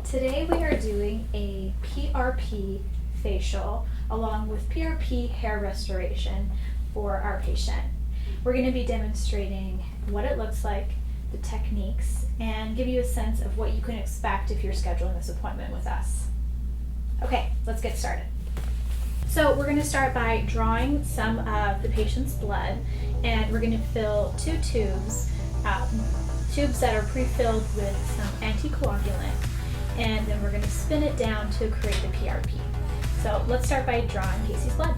Today we are doing a PRP facial along with PRP hair restoration for our patient. We're going to be demonstrating what it looks like, the techniques, and give you a sense of what you can expect if you're scheduling this appointment with us. Okay, let's get started. So we're going to start by drawing some of the patient's blood, and we're going to fill two tubes that are pre-filled with some anticoagulant, and then we're going to spin it down to create the PRP. So let's start by drawing Casey's blood.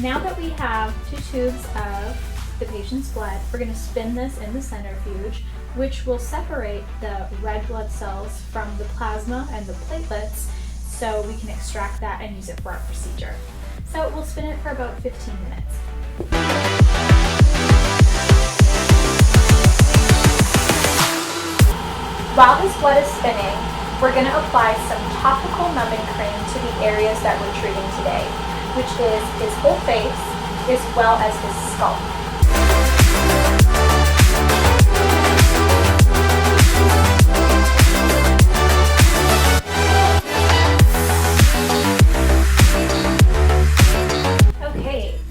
Now that we have two tubes of the patient's blood, we're going to spin this in the centrifuge, which will separate the red blood cells from the plasma and the platelets, so we can extract that and use it for our procedure. So we'll spin it for about 15 minutes. While this blood is spinning, we're going to apply some topical numbing cream to the areas that we're treating today, which is his whole face as well as his scalp.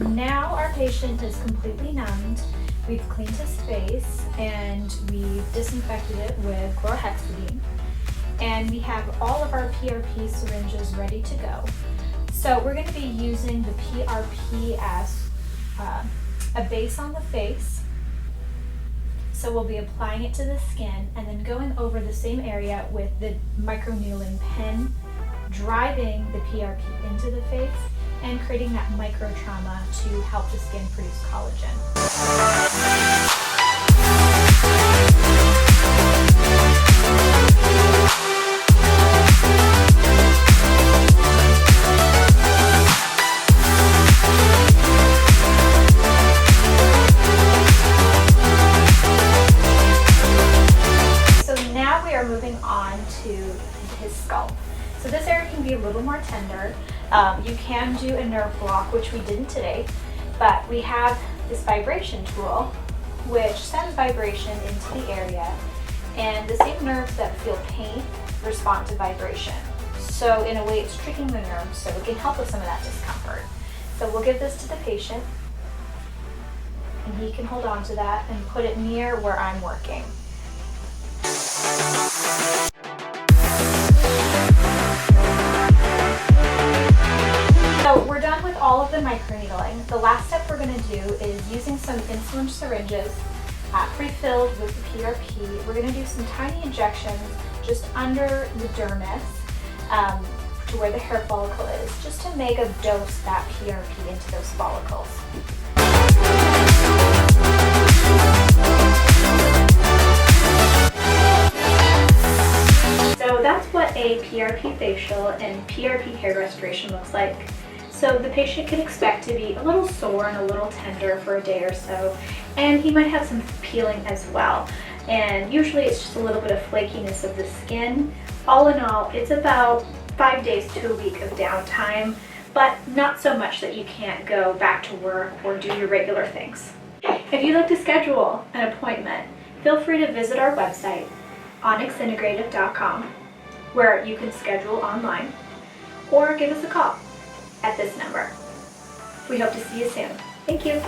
Now our patient is completely numbed. We've cleaned his face and we've disinfected it with chlorhexidine. And we have all of our PRP syringes ready to go. So we're going to be using the PRP as a base on the face. So we'll be applying it to the skin and then going over the same area with the microneedling pen, driving the PRP into the face and creating that micro trauma to help the skin produce collagen. So now we are moving on to his scalp. So this area can be a little more tender. You can do a nerve block, which we didn't today, but we have this vibration tool which sends vibration into the area, and the same nerves that feel pain respond to vibration. So in a way it's tricking the nerves so it can help with some of that discomfort. So we'll give this to the patient and he can hold on to that and put it near where I'm working. So we're done with all of the microneedling. The last step we're going to do is using some insulin syringes pre-filled with the PRP. We're going to do some tiny injections just under the dermis to where the hair follicle is, just to mega dose that PRP into those follicles. So that's what a PRP facial and PRP hair restoration looks like. So the patient can expect to be a little sore and a little tender for a day or so, and he might have some peeling as well. And usually it's just a little bit of flakiness of the skin. All in all, it's about 5 days to a week of downtime, but not so much that you can't go back to work or do your regular things. If you'd like to schedule an appointment, feel free to visit our website, onyxintegrative.com, where you can schedule online, or give us a call at this number. We hope to see you soon. Thank you.